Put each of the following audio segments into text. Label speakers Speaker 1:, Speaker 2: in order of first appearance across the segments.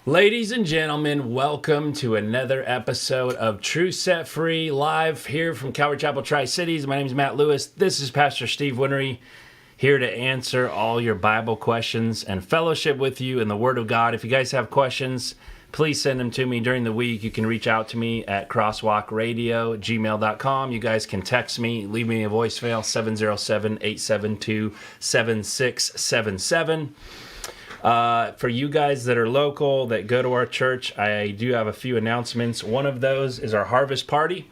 Speaker 1: Ladies and gentlemen, welcome to another episode of True Set Free, live here from Calvary Chapel, Tri-Cities. My name is Matt Lewis. This is Pastor Steve Whinery, here to answer all your Bible questions and fellowship with you in the Word of God. If you guys have questions, please send them to me during the week. You can reach out to me at crosswalkradio@gmail.com. You guys can text me, leave me a voicemail, 707-872-7677. For you guys that are local, that go to our church, I do have a few announcements. One of those is our harvest party.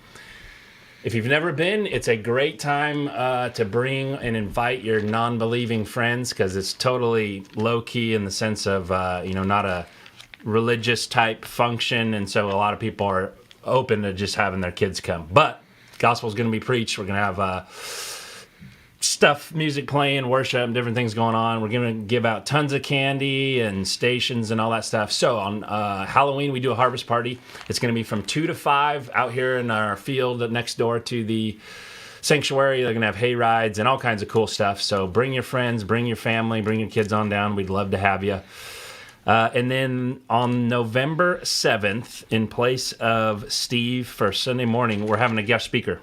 Speaker 1: If you've never been, it's a great time to bring and invite your non-believing friends, because it's totally low-key in the sense of, not a religious type function, and so a lot of people are open to just having their kids come. But gospel's going to be preached. We're going to have stuff, music playing, worship, different things going on. We're going to give out tons of candy and stations and all that stuff. So on Halloween, we do a harvest party. It's going to be from 2 to 5 out here in our field next door to the sanctuary. They're going to have hay rides and all kinds of cool stuff. So bring your friends, bring your family, bring your kids on down. We'd love to have you. And then on November 7th, in place of Steve for Sunday morning, we're having a guest speaker.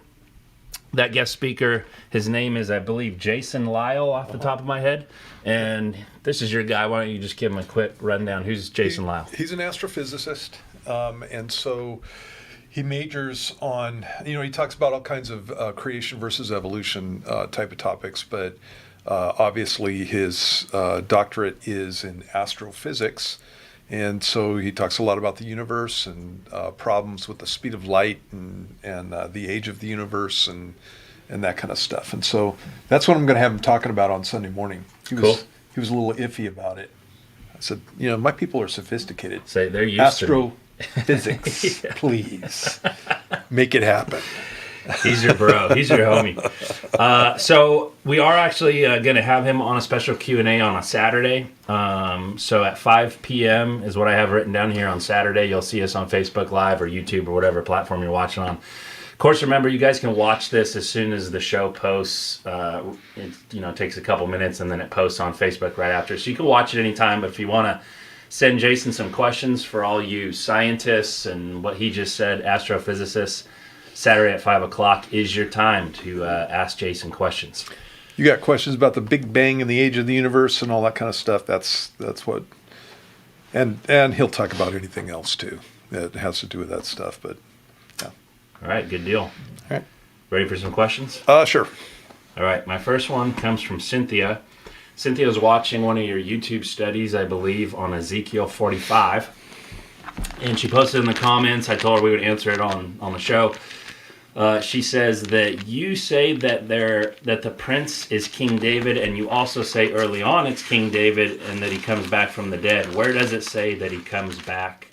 Speaker 1: That guest speaker, his name is, I believe, Jason Lyle, off the top of my head. And this is your guy. Why don't you just give him a quick rundown? Who's Jason Lyle?
Speaker 2: He's an astrophysicist. And so he majors on, he talks about all kinds of creation versus evolution type of topics. But obviously his doctorate is in astrophysics. And so he talks a lot about the universe and problems with the speed of light and the age of the universe and that kind of stuff. And so that's what I'm going to have him talking about on Sunday morning. He was a little iffy about it. I said, my people are sophisticated.
Speaker 1: Say they're used to
Speaker 2: astrophysics, yeah. Please make it happen.
Speaker 1: He's your bro. He's your homie. So we are actually going to have him on a special Q&A on a Saturday. So at 5 p.m. is what I have written down here on Saturday. You'll see us on Facebook Live or YouTube or whatever platform you're watching on. Of course, remember, you guys can watch this as soon as the show posts. It takes a couple minutes, and then it posts on Facebook right after. So you can watch it anytime, but if you want to send Jason some questions for all you scientists and what he just said, astrophysicists, Saturday at 5 o'clock is your time to ask Jason questions.
Speaker 2: You got questions about the Big Bang and the age of the universe and all that kind of stuff. That's what, and he'll talk about anything else too that has to do with that stuff. But yeah.
Speaker 1: All right, good deal.
Speaker 2: All right,
Speaker 1: ready for some questions?
Speaker 2: Sure.
Speaker 1: All right, my first one comes from Cynthia. Cynthia's watching one of your YouTube studies, I believe, on Ezekiel 45, and she posted in the comments. I told her we would answer it on the show. She says that you say that the prince is King David, and you also say early on it's King David and that he comes back from the dead. Where does it say that he comes back? ?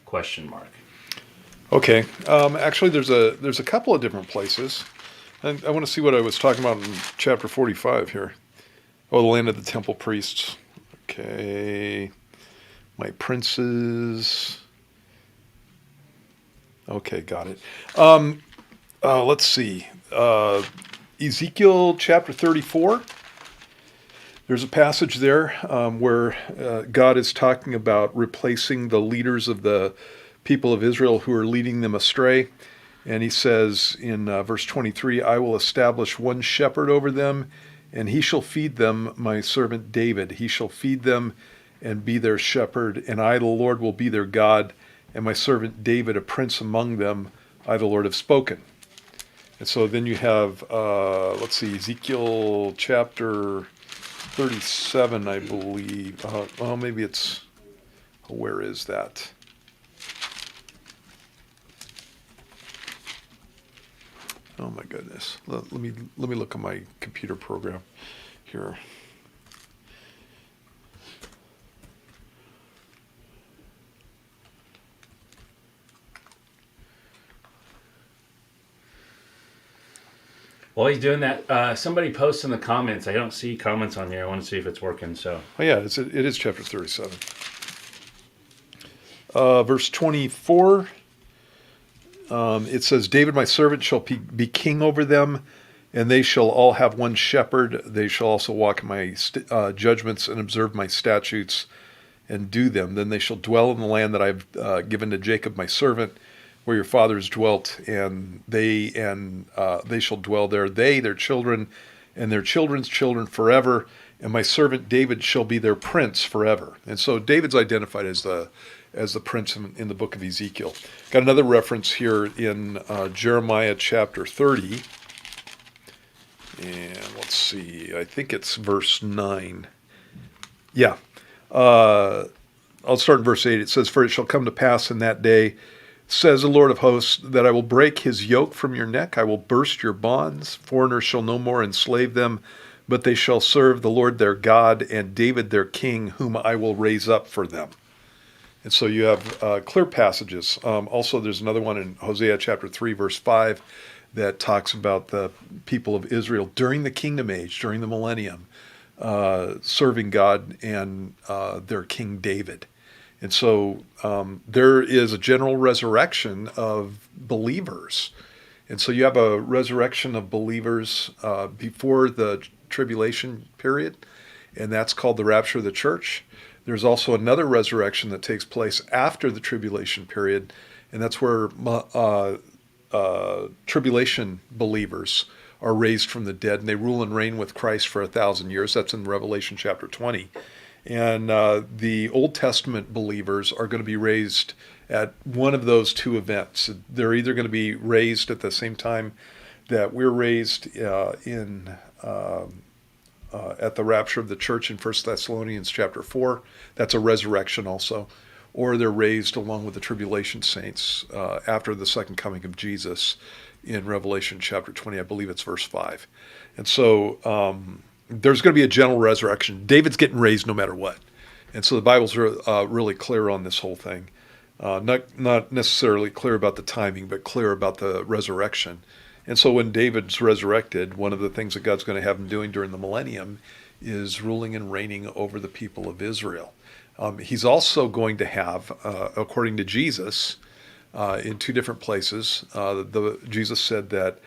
Speaker 2: Okay. Actually, there's a couple of different places. And I want to see what I was talking about in chapter 45 here. Oh, the land of the temple priests. Okay. My princes. Okay, got it. Let's see. Ezekiel chapter 34. There's a passage there where God is talking about replacing the leaders of the people of Israel who are leading them astray. And he says in verse 23, I will establish one shepherd over them, and he shall feed them, my servant David. He shall feed them and be their shepherd, and I, the Lord, will be their God, and my servant David, a prince among them. I, the Lord, have spoken. And so then you have, Ezekiel chapter 37, I believe. Maybe it's, where is that? Oh my goodness. Let me look at my computer program here.
Speaker 1: While he's doing that, somebody posts in the comments. I don't see comments on here. I want to see if it's working. So.
Speaker 2: Oh yeah, it is chapter 37. Verse 24. It says, David, my servant, shall be king over them, and they shall all have one shepherd. They shall also walk in my judgments and observe my statutes and do them. Then they shall dwell in the land that I have given to Jacob my servant, where your fathers dwelt, and they shall dwell there, they, their children, and their children's children forever. And my servant David shall be their prince forever. And so David's identified as the prince in the book of Ezekiel. Got another reference here in Jeremiah chapter 30. And let's see, I think it's verse 9. Yeah. I'll start in verse 8. It says, "For it shall come to pass in that day, says the Lord of hosts, that I will break his yoke from your neck. I will burst your bonds. Foreigners shall no more enslave them, but they shall serve the Lord their God and David their king, whom I will raise up for them." And so you have clear passages. Also, there's another one in Hosea chapter 3, verse 5, that talks about the people of Israel during the kingdom age, during the millennium, serving God and their King David. And so there is a general resurrection of believers. And so you have a resurrection of believers before the tribulation period, and that's called the rapture of the church. There's also another resurrection that takes place after the tribulation period, and that's where tribulation believers are raised from the dead, and they rule and reign with Christ for 1,000 years. That's in Revelation chapter 20. And the Old Testament believers are going to be raised at one of those two events. They're either going to be raised at the same time that we're raised at the rapture of the church in 1 Thessalonians chapter 4. That's a resurrection also. Or they're raised along with the tribulation saints after the second coming of Jesus in Revelation chapter 20. I believe it's verse 5. And so there's going to be a general resurrection. David's getting raised no matter what. And so the Bible's really clear on this whole thing. Not necessarily clear about the timing, but clear about the resurrection. And so when David's resurrected, one of the things that God's going to have him doing during the millennium is ruling and reigning over the people of Israel. He's also going to have, according to Jesus, in two different places, Jesus said that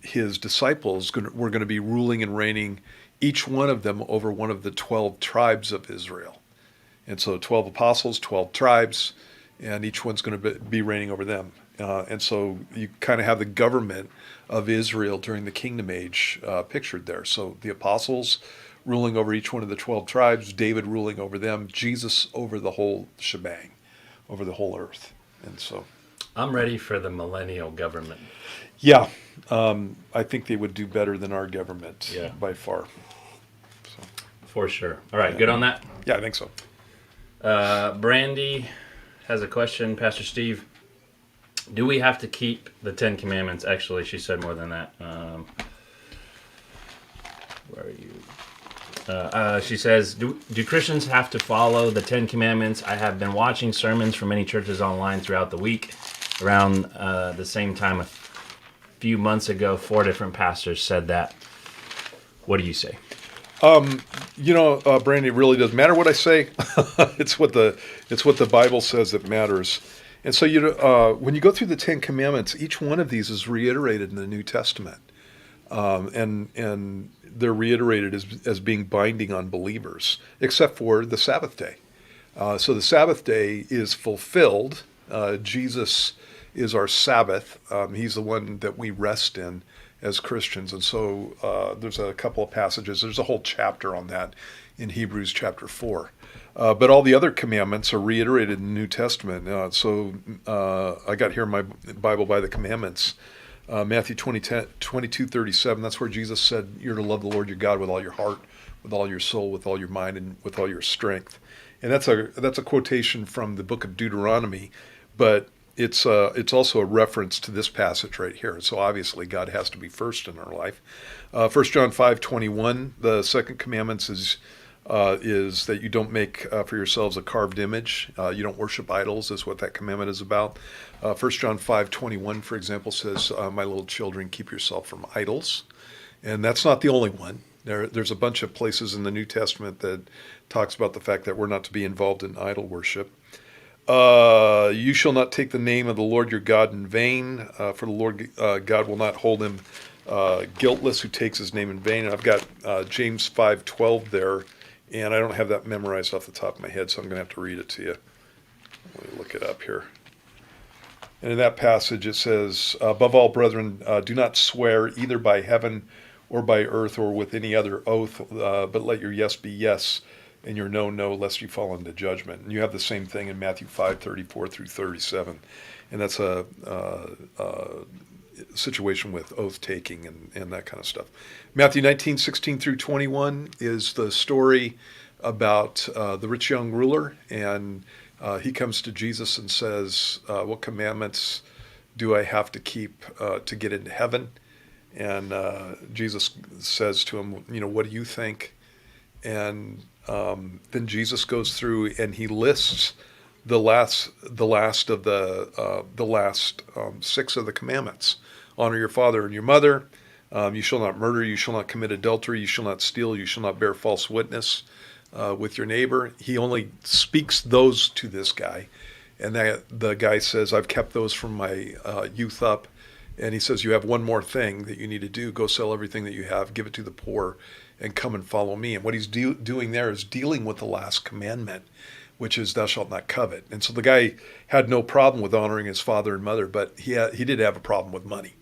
Speaker 2: his disciples were going to be ruling and reigning, each one of them over one of the 12 tribes of Israel. And so 12 apostles, 12 tribes, and each one's going to be reigning over them. And so you kind of have the government of Israel during the kingdom age pictured there. So the apostles ruling over each one of the 12 tribes, David ruling over them, Jesus over the whole shebang, over the whole earth. And so
Speaker 1: I'm ready for the millennial government.
Speaker 2: Yeah, I think they would do better than our government by far. So.
Speaker 1: For sure. All right, good on that?
Speaker 2: Yeah, I think so.
Speaker 1: Brandy has a question, Pastor Steve. Do we have to keep the 10 Commandments? Actually, she said more than that. Where are you? She says, do Christians have to follow the 10 Commandments? I have been watching sermons from many churches online throughout the week. Around the same time a few months ago, 4 different pastors said that. What do you say? Brandy, it really doesn't matter what I say. It's what the Bible says that matters. And so, when you go through the 10 Commandments, each one of these is reiterated in the New Testament. And they're reiterated as being binding on believers, except for the Sabbath day. So the Sabbath day is fulfilled. Jesus is our Sabbath. He's the one that we rest in as Christians. And so there's a couple of passages. There's a whole chapter on that in Hebrews chapter 4. But all the other commandments are reiterated in the New Testament. I got here in my Bible by the commandments. Matthew 22:37, that's where Jesus said you're to love the Lord your God with all your heart, with all your soul, with all your mind, and with all your strength. And that's a quotation from the book of Deuteronomy, but it's also a reference to this passage right here. So obviously God has to be first in our life. 1 John 5:21, the second commandment is that you don't make for yourselves a carved image. You don't worship idols is what that commandment is about. 1 John 5:21, for example, says, my little children, keep yourself from idols. And that's not the only one. There's a bunch of places in the New Testament that talks about the fact that we're not to be involved in idol worship. You shall not take the name of the Lord your God in vain, for the Lord God will not hold him guiltless who takes his name in vain. And I've got James 5:12 there
Speaker 2: And I don't have that memorized off the top of my head, so I'm going to have to read it to you. Let me look it up here. And in that passage it says, above all, brethren, do not swear either by heaven or by earth or with any other oath, but let your yes be yes and your no, no, lest you fall into judgment. And you have the same thing in Matthew 5:34 through 37. And that's a situation with oath taking and that kind of stuff. Matthew 19:16 through 21 is the story about the rich young ruler, and he comes to Jesus and says, what commandments do I have to keep to get into heaven? And Jesus says to him, what do you think? And then Jesus goes through and he lists the last of the last 6 of the commandments. Honor your father and your mother. You shall not murder. You shall not commit adultery. You shall not steal. You shall not bear false witness with your neighbor. He only speaks those to this guy. And the guy says, I've kept those from my youth up. And he says, you have one more thing that you need to do. Go sell everything that you have, give it to the poor, and come and follow me. And what he's doing there is dealing with the last commandment, which is thou shalt not covet. And so the guy had no problem with honoring his father and mother, but he did have a problem with money.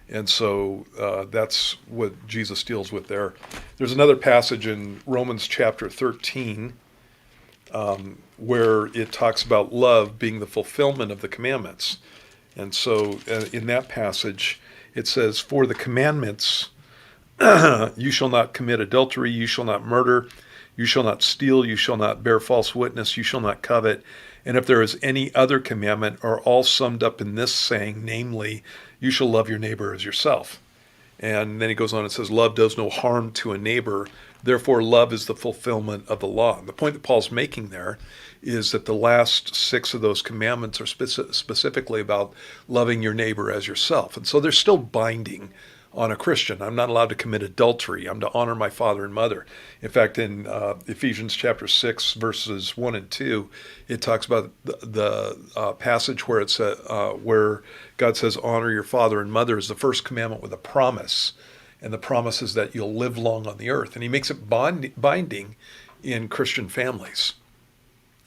Speaker 2: And so that's what Jesus deals with there. There's another passage in Romans chapter 13 where it talks about love being the fulfillment of the commandments. And so in that passage, it says, for the commandments, you shall not commit adultery, you shall not murder, you shall not steal, you shall not bear false witness, you shall not covet. And if there is any other commandment, are all summed up in this saying, namely, you shall love your neighbor as yourself. And then he goes on and says, love does no harm to a neighbor. Therefore, love is the fulfillment of the law. And the point that Paul's making there is that the last 6 of those commandments are specifically about loving your neighbor as yourself. And so they're still binding on a Christian. I'm not allowed to commit adultery. I'm to honor my father and mother. In fact, in Ephesians chapter 6, verses 1 and 2, it talks about the passage where it's where God says, honor your father and mother is the first commandment with a promise. And the promise is that you'll live long on the earth. And he makes it binding in Christian families.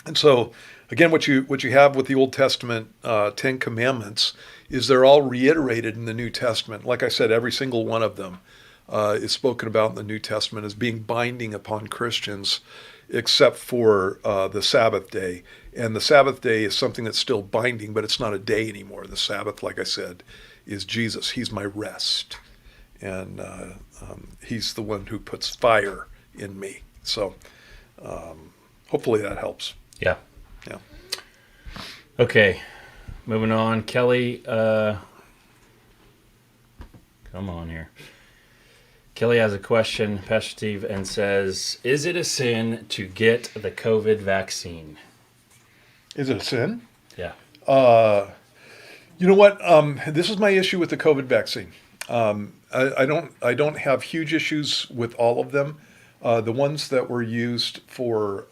Speaker 2: And so, again, what you have with the Old Testament 10 Commandments is they're all reiterated in the New Testament. Like I said, every single one of them is spoken about in the New Testament as being binding upon Christians, except for the Sabbath day. And the Sabbath day is something that's still binding, but it's not a day anymore. The Sabbath, like I said, is Jesus. He's my rest. And he's the one who puts fire in me. So hopefully that helps.
Speaker 1: Yeah.
Speaker 2: Yeah.
Speaker 1: Okay. Moving on. Kelly, come on here. Kelly has a question, Pastor Steve, and says, is it a sin to get the COVID vaccine?
Speaker 2: Is it a sin?
Speaker 1: Yeah.
Speaker 2: You know what? This is my issue with the COVID vaccine. I don't have huge issues with all of them. The ones that were used for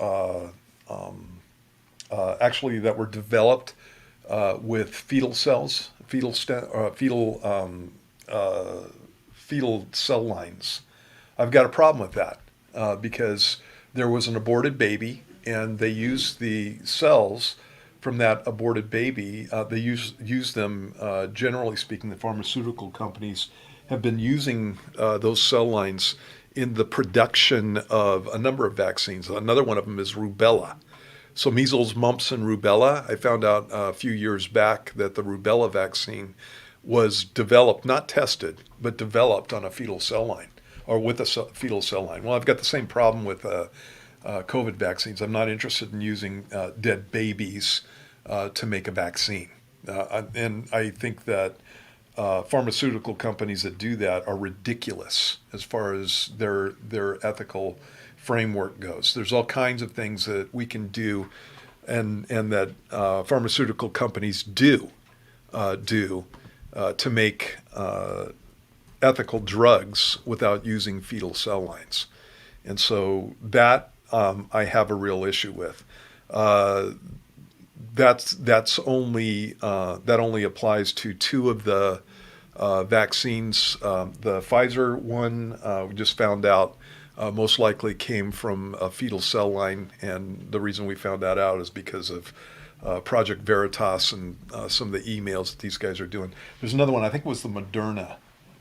Speaker 2: actually that were developed with fetal cells, fetal cell lines. I've got a problem with that because there was an aborted baby, and they used the cells from that aborted baby. They use them, generally speaking, the pharmaceutical companies have been using those cell lines in the production of a number of vaccines. Another one of them is rubella. So measles, mumps, and rubella. I found out a few years back that the rubella vaccine was developed, not tested, but developed on a fetal cell line, or with a fetal cell line. Well, I've got the same problem with COVID vaccines. I'm not interested in using dead babies to make a vaccine. And I think that pharmaceutical companies that do that are ridiculous as far as their ethical framework goes. There's all kinds of things that we can do and that pharmaceutical companies do to make ethical drugs without using fetal cell lines. And so that I have a real issue with. That only applies to 2 of the vaccines. The Pfizer one, we just found out most likely came from a fetal cell line, and the reason we found that out is because of Project Veritas and some of the emails that these guys are doing. There's another one, I think it was the Mrna.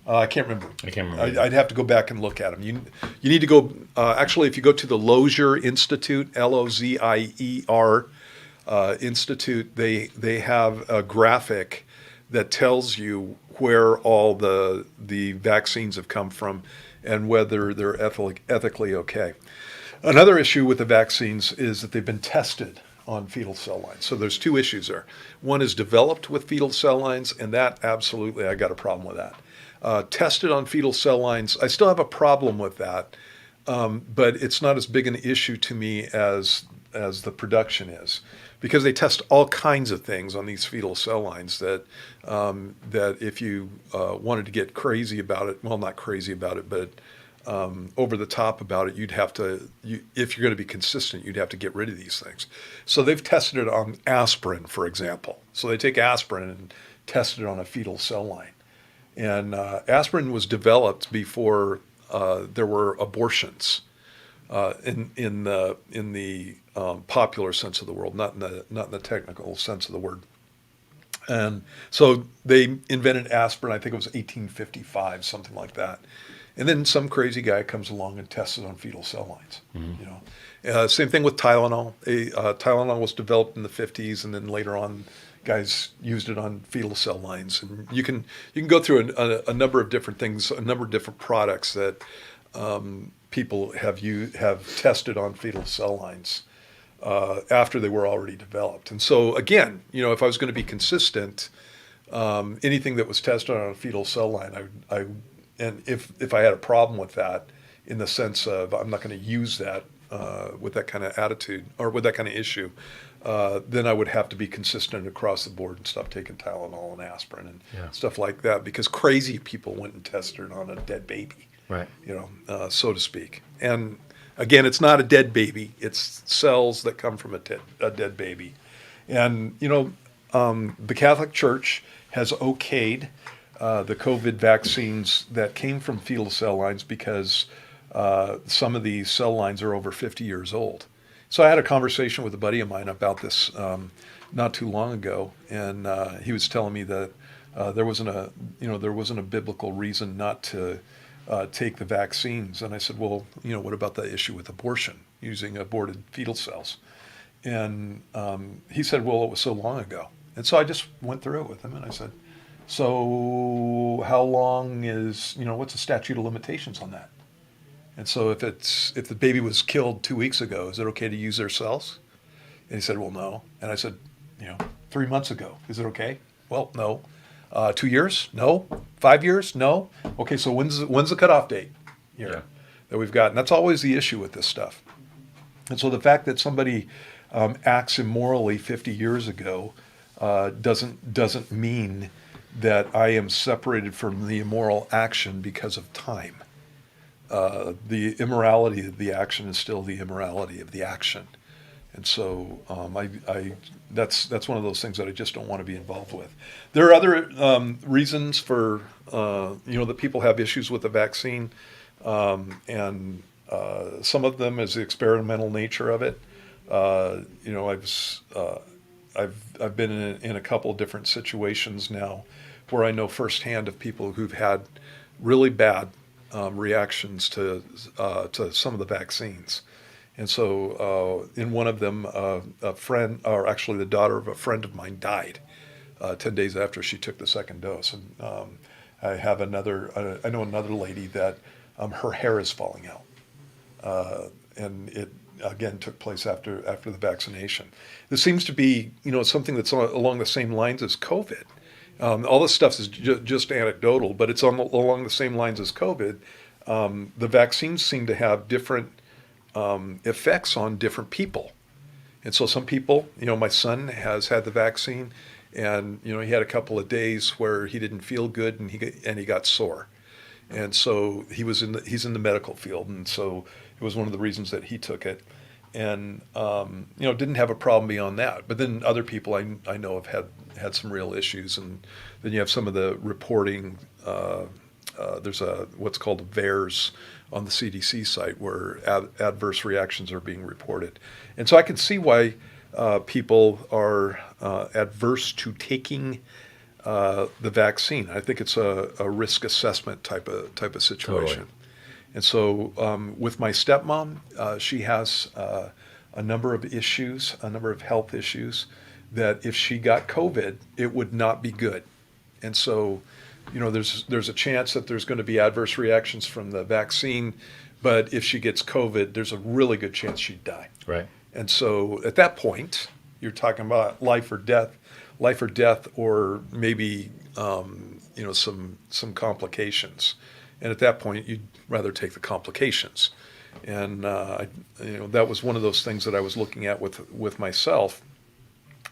Speaker 2: I can't remember.
Speaker 1: I can't remember.
Speaker 2: I'd have to go back and look at them. You need to go, actually, if you go to the Lozier Institute, Lozier Institute, they have a graphic that tells you where all the vaccines have come from and whether they're ethically okay. Another issue with the vaccines is that they've been tested on fetal cell lines. So there's two issues there. One is developed with fetal cell lines, and that absolutely, I got a problem with that. Tested on fetal cell lines, I still have a problem with that, but it's not as big an issue to me as the production is, because they test all kinds of things on these fetal cell lines that if you wanted to get crazy about it, well, not crazy about it, but over the top about it, you'd have to, if you're going to be consistent, you'd have to get rid of these things. So they've tested it on aspirin, for example. So they take aspirin and test it on a fetal cell line. And aspirin was developed before there were abortions in the popular sense of the word, not in the technical sense of the word. And so they invented aspirin. I think it was 1855, something like that. And then some crazy guy comes along and tests it on fetal cell lines. Mm-hmm. You know, same thing with Tylenol. Tylenol was developed in the 50s, and then later on, guys used it on fetal cell lines. And you can go through a number of different things, a number of different products that people have tested on fetal cell lines after they were already developed. And so again, you know, if I was going to be consistent, anything that was tested on a fetal cell line, and if I had a problem with that, in the sense of I'm not going to use that with that kind of attitude or with that kind of issue, then I would have to be consistent across the board and stop taking Tylenol and aspirin and stuff like that, because crazy people went and tested it on a dead baby,
Speaker 1: right?
Speaker 2: You know, so to speak. And again, it's not a dead baby; it's cells that come from a dead baby. And you know, the Catholic Church has okayed the COVID vaccines that came from fetal cell lines because some of these cell lines are over 50 years old. So I had a conversation with a buddy of mine about this not too long ago, and he was telling me that there wasn't a biblical reason not to take the vaccines. And I said, well, you know, what about the issue with abortion, using aborted fetal cells? And he said, well, it was so long ago. And so I just went through it with him, and I said, so how long is, you know, what's the statute of limitations on that? And so if the baby was killed 2 weeks ago, is it okay to use their cells? And he said, well, no. And I said, you know, 3 months ago, is it okay? Well, no. 2 years? No. 5 years? No. Okay, so when's the cutoff date here that we've got? And that's always the issue with this stuff. And so the fact that somebody acts immorally 50 years ago doesn't mean that I am separated from the immoral action because of time. The immorality of the action is still the immorality of the action. And so that's one of those things that I just don't want to be involved with. There are other reasons for, that people have issues with the vaccine, and some of them is the experimental nature of it. I've been in a couple of different situations now where I know firsthand of people who've had really bad reactions to some of the vaccines. And so in one of them, a friend, or actually the daughter of a friend of mine, died 10 days after she took the second dose. And I know another lady that her hair is falling out. And it, again, took place after the vaccination. This seems to be, something that's along the same lines as COVID. All this stuff is just anecdotal, but it's along the same lines as COVID. The vaccines seem to have different effects on different people. And so some people, my son has had the vaccine, and he had a couple of days where he didn't feel good, and he got sore. And so he's in the medical field, and so it was one of the reasons that he took it. And didn't have a problem beyond that. But then other people I know have had some real issues, and then you have some of the reporting there's a what's called a VAERS on the CDC site where adverse reactions are being reported. And so I can see why people are adverse to taking the vaccine. I think it's a risk assessment type of situation.
Speaker 1: Totally.
Speaker 2: And so with my stepmom, she has a number of issues, a number of health issues, that if she got COVID, it would not be good. And so, there's a chance that there's going to be adverse reactions from the vaccine, but if she gets COVID, there's a really good chance she'd die.
Speaker 1: Right.
Speaker 2: And so at that point, you're talking about life or death, or maybe some complications. And at that point, you'd rather take the complications. And that was one of those things that I was looking at with myself.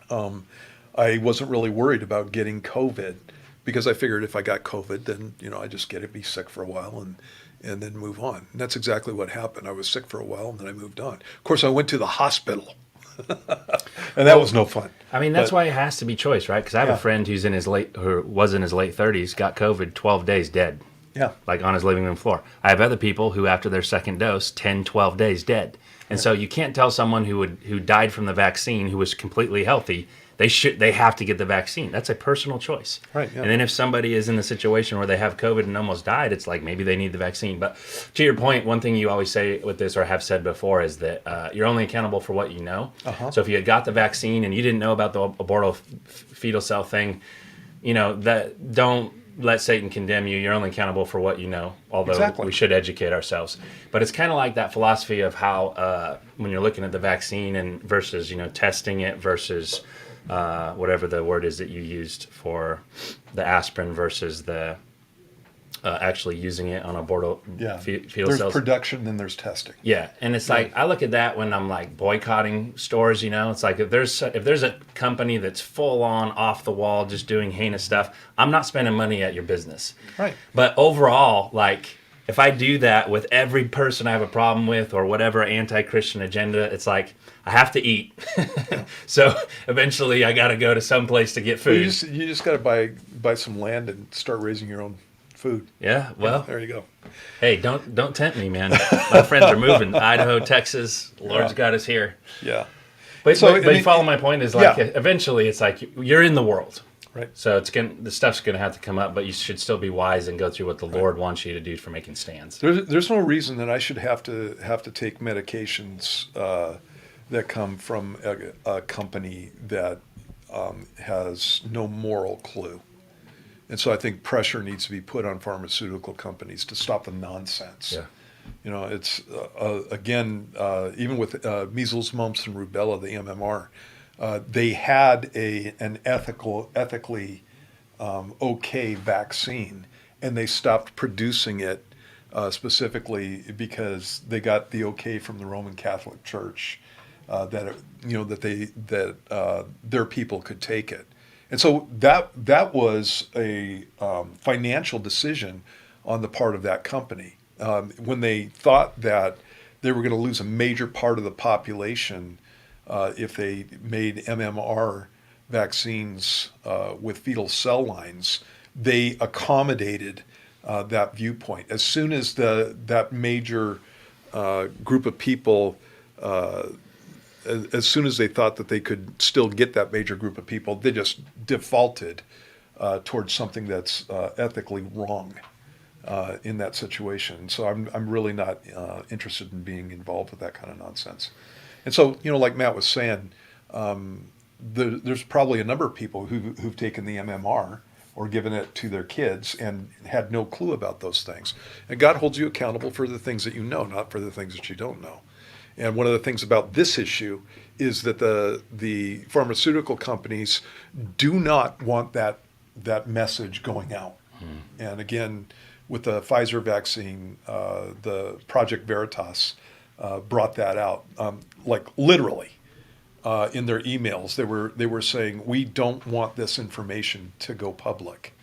Speaker 2: I wasn't really worried about getting COVID because I figured if I got COVID, then I just get it, be sick for a while, and then move on. And that's exactly what happened. I was sick for a while, and then I moved on. Of course, I went to the hospital, and that was no fun.
Speaker 1: I mean, that's why it has to be choice, right? Because I have a friend who was in his late 30s, got COVID, 12 days dead.
Speaker 2: Yeah.
Speaker 1: Like on his living room floor. I have other people who, after their second dose, 10, 12 days dead. And so you can't tell someone who died from the vaccine, who was completely healthy, they have to get the vaccine. That's a personal choice.
Speaker 2: Right. Yeah.
Speaker 1: And then if somebody is in the situation where they have COVID and almost died, it's like maybe they need the vaccine. But to your point, one thing you always say with this, or have said before, is that you're only accountable for what you know. Uh-huh. So if you had got the vaccine and you didn't know about the abortal fetal cell thing, that don't let Satan condemn you. You're only accountable for what you know, although we should educate ourselves. But it's kind of like that philosophy of how when you're looking at the vaccine and versus, testing it versus whatever the word is that you used for the aspirin versus the actually using it on abortal fetal cells.
Speaker 2: There's production and there's testing.
Speaker 1: Yeah, and it's like I look at that when I'm like boycotting stores. It's like if there's a company that's full on off the wall just doing heinous stuff, I'm not spending money at your business.
Speaker 2: Right.
Speaker 1: But overall, like if I do that with every person I have a problem with or whatever anti-Christian agenda, it's like I have to eat. So eventually I got to go to some place to get food.
Speaker 2: Well, you just got to buy some land and start raising your own food.
Speaker 1: Yeah, well,
Speaker 2: there you go.
Speaker 1: Hey, don't tempt me, man. My friends are moving. Idaho, Texas. Lord's got us here.
Speaker 2: Yeah.
Speaker 1: But you follow my point is like eventually it's like you're in the world.
Speaker 2: Right.
Speaker 1: So the stuff's gonna have to come up, but you should still be wise and go through what the Lord wants you to do for making stands.
Speaker 2: There's no reason that I should have to take medications that come from a company that has no moral clue. And so I think pressure needs to be put on pharmaceutical companies to stop the nonsense. Yeah. It's again, even with measles, mumps, and rubella, the MMR, they had an ethically okay vaccine, and they stopped producing it specifically because they got the okay from the Roman Catholic Church that their people could take it. And so that was a financial decision on the part of that company. When they thought that they were going to lose a major part of the population if they made MMR vaccines with fetal cell lines, they accommodated that viewpoint. As soon as that major group of people as soon as they thought that they could still get that major group of people, they just defaulted towards something that's ethically wrong in that situation. So I'm really not interested in being involved with that kind of nonsense. And so, like Matt was saying, there's probably a number of people who've taken the MMR or given it to their kids and had no clue about those things. And God holds you accountable for the things that you know, not for the things that you don't know. And one of the things about this issue is that the pharmaceutical companies do not want that message going out. And again, with the Pfizer vaccine, the Project Veritas brought that out, like literally in their emails. They were saying, we don't want this information to go public,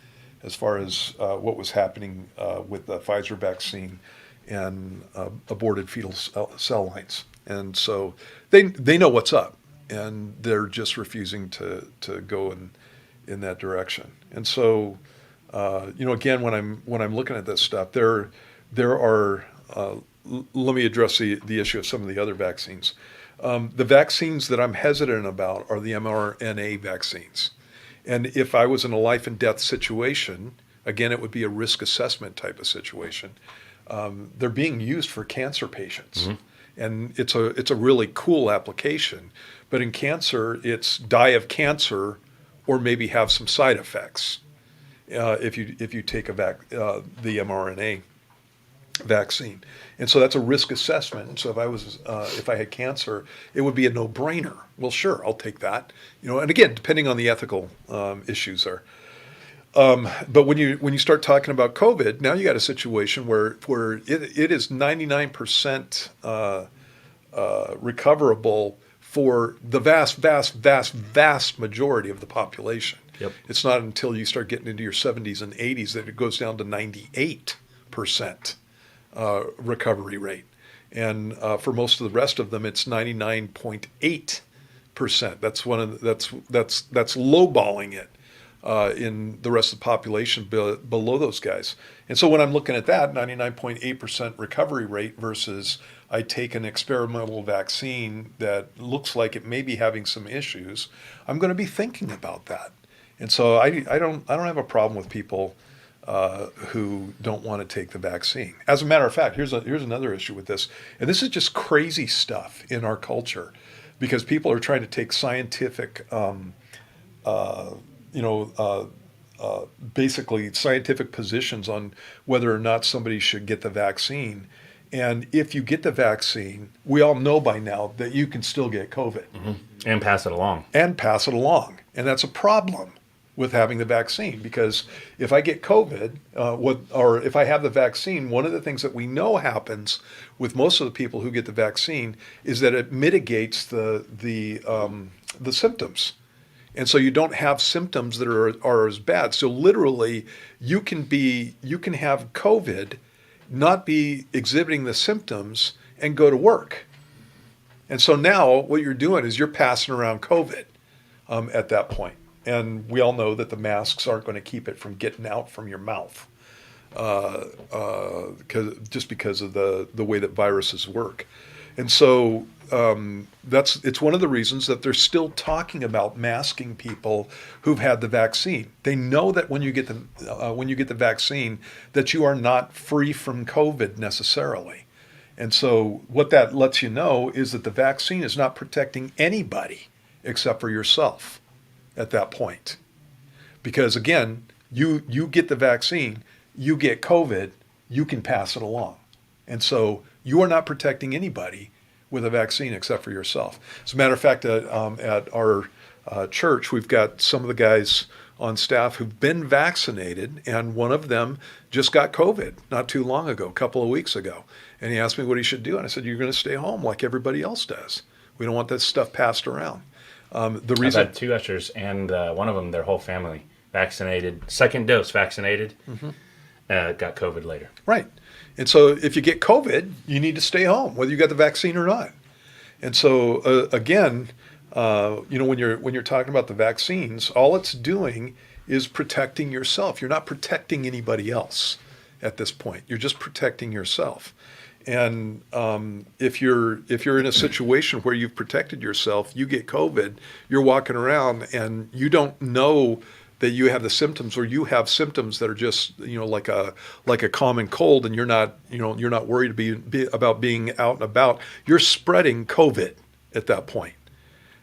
Speaker 2: as far as what was happening with the Pfizer vaccine and aborted fetal cell lines. And so they know what's up, and they're just refusing to go in that direction. And so Again, when I'm looking at this stuff, there are. Let me address the issue of some of the other vaccines. The vaccines that I'm hesitant about are the mRNA vaccines. And if I was in a life and death situation, again, it would be a risk assessment type of situation. They're being used for cancer patients. And it's a really cool application. But in cancer, it's die of cancer or maybe have some side effects if you take the mRNA vaccine. And so that's a risk assessment. And so if I had cancer, it would be a no-brainer. Well, sure, I'll take that. And again, depending on the ethical issues there. But when you start talking about COVID, now you got a situation where it is 99% recoverable for the vast majority of the population.
Speaker 1: Yep.
Speaker 2: It's not until you start getting into your 70s and 80s that it goes down to 98% recovery rate, and for most of the rest of them, it's 99.8%. That's that's lowballing it in the rest of the population below those guys. And so when I'm looking at that 99.8% recovery rate versus I take an experimental vaccine that looks like it may be having some issues, I'm going to be thinking about that. And so I don't have a problem with people who don't want to take the vaccine. As a matter of fact, here's another issue with this, and this is just crazy stuff in our culture, because people are trying to take scientific, basically scientific positions on whether or not somebody should get the vaccine. And if you get the vaccine, we all know by now that you can still get COVID.
Speaker 1: And pass it along.
Speaker 2: And and that's a problem with having the vaccine, because if I get COVID, or if I have the vaccine, one of the things that we know happens with most of the people who get the vaccine is that it mitigates the symptoms, and so you don't have symptoms that are as bad. So literally, you can have COVID, not be exhibiting the symptoms, and go to work. And so now what you're doing is you're passing around COVID at that point. And we all know that the masks aren't going to keep it from getting out from your mouth, just because of the way that viruses work. And so it's one of the reasons that they're still talking about masking people who've had the vaccine. They know that when you get the vaccine, that you are not free from COVID necessarily. And so what that lets you know is that the vaccine is not protecting anybody except for yourself at that point. Because again, you get the vaccine, you get COVID, you can pass it along. And so you are not protecting anybody with a vaccine except for yourself. As a matter of fact, at our church, we've got some of the guys on staff who've been vaccinated, and one of them just got COVID not too long ago, a couple of weeks ago. And he asked me what he should do, and I said, you're going to stay home like everybody else does. We don't want this stuff passed around. The reason
Speaker 1: I've had two ushers, and one of them, their whole family vaccinated, second dose vaccinated, got COVID later.
Speaker 2: Right. And so if you get COVID, you need to stay home, whether you got the vaccine or not. And so again, when you're talking about the vaccines, all it's doing is protecting yourself. You're not protecting anybody else at this point. You're just protecting yourself. And if you're in a situation where you've protected yourself, you get COVID, you're walking around and you don't know that you have the symptoms, or you have symptoms that are just like a common cold, and you're not worried about being out and about. You're spreading COVID at that point.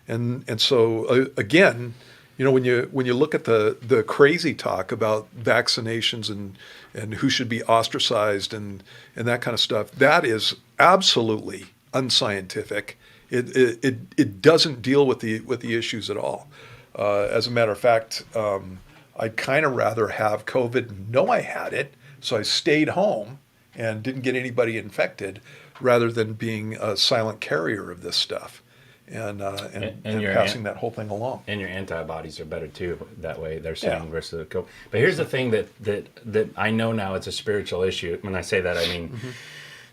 Speaker 2: And so again, when you look at the crazy talk about vaccinations and who should be ostracized and that kind of stuff, that is absolutely unscientific. It doesn't deal with the issues at all. As a matter of fact, I'd kind of rather have COVID, know I had it, so I stayed home and didn't get anybody infected, rather than being a silent carrier of this stuff. And passing that whole thing along.
Speaker 1: And your antibodies are better too. That way, they're saying versus the COVID. But here's the thing that I know now it's a spiritual issue. When I say that, I mean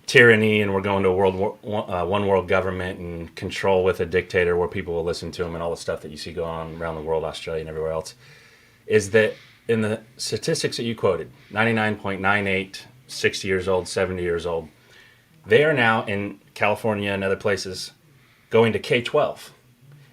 Speaker 1: tyranny, and we're going to a one world government and control with a dictator where people will listen to him, and all the stuff that you see going on around the world, Australia and everywhere else. Is that in the statistics that you quoted, 99.98, 60 years old, 70 years old, they are now in California and other places going to K-12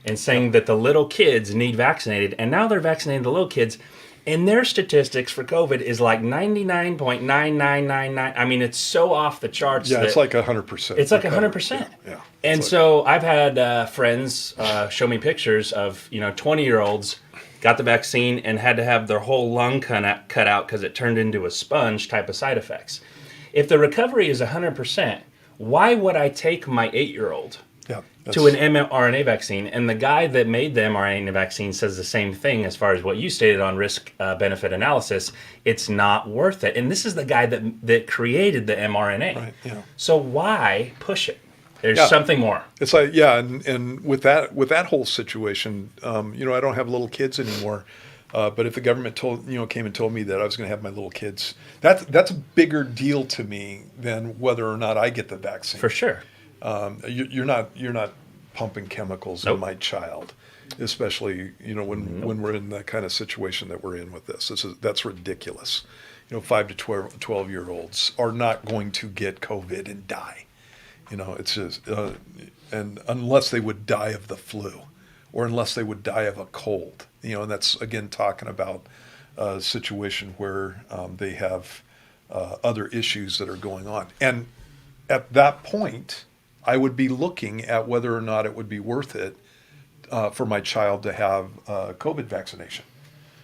Speaker 1: and saying that the little kids need vaccinated, and now they're vaccinating the little kids, and their statistics for COVID is like 99.9999. I mean, it's so off the charts.
Speaker 2: Yeah, it's like 100%.
Speaker 1: It's like 100%.
Speaker 2: Yeah.
Speaker 1: And so I've had friends show me pictures of 20-year-olds got the vaccine and had to have their whole lung cut out because it turned into a sponge type of side effects. If the recovery is 100%, why would I take my 8-year-old to an mRNA vaccine? And the guy that made the mRNA vaccine says the same thing as far as what you stated on risk-benefit analysis. It's not worth it. And this is the guy that created the mRNA.
Speaker 2: Right, yeah.
Speaker 1: So why push it? There's something more.
Speaker 2: It's like, and with that whole situation, I don't have little kids anymore. But if the government came and told me that I was going to have my little kids, that's a bigger deal to me than whether or not I get the vaccine.
Speaker 1: For sure.
Speaker 2: You're not pumping chemicals in my child, especially when we're in the kind of situation that we're in with this. That's ridiculous. 5 to 12-year-olds are not going to get COVID and die. It's just and unless they would die of the flu, or unless they would die of a cold. And that's again talking about a situation where they have other issues that are going on. And at that point, I would be looking at whether or not it would be worth it for my child to have COVID vaccination.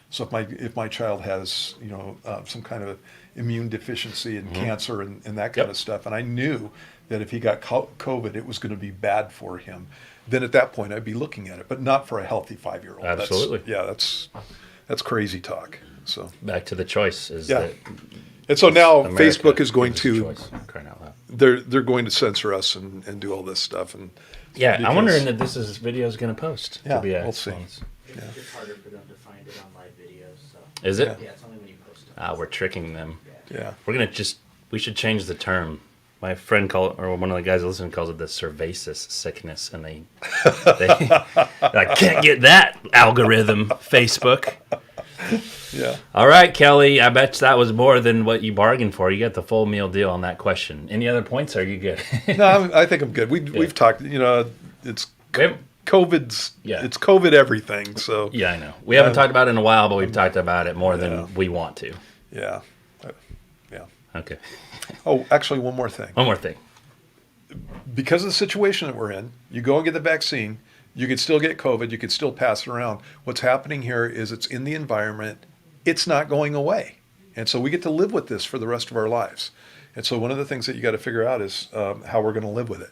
Speaker 2: So if my child has some kind of immune deficiency and cancer and that kind of stuff, and I knew that if he got COVID, it was going to be bad for him, then at that point I'd be looking at it, but not for a healthy 5-year-old.
Speaker 1: Absolutely.
Speaker 2: That's crazy talk. So
Speaker 1: back to the choice is that.
Speaker 2: And so now
Speaker 1: America
Speaker 2: Facebook is going to
Speaker 1: crying out loud.
Speaker 2: they're going to censor us and do all this stuff and
Speaker 1: I'm wondering if this video is going to post.
Speaker 2: We'll see.
Speaker 3: It's harder for them to find it on live videos. So.
Speaker 1: Is it?
Speaker 3: Yeah, it's only when you post it.
Speaker 1: We're tricking them.
Speaker 2: Yeah.
Speaker 1: We should change the term. My friend one of the guys listening calls it the cervasis sickness, and they I can't get that algorithm, Facebook.
Speaker 2: Yeah.
Speaker 1: All right, Kelly, I bet that was more than what you bargained for. You got the full meal deal on that question. Any other points? Are you good?
Speaker 2: No, I think I'm good. We've talked, it's COVID's, it's COVID everything. So
Speaker 1: yeah, I know. We haven't talked about it in a while, but we've talked about it more than we want to.
Speaker 2: Yeah.
Speaker 1: Okay.
Speaker 2: Oh, actually, one more thing.
Speaker 1: One more thing.
Speaker 2: Because of the situation that we're in, you go and get the vaccine, you could still get COVID, you could still pass it around. What's happening here is it's in the environment, it's not going away. And so we get to live with this for the rest of our lives. And so one of the things that you got to figure out is how we're going to live with it.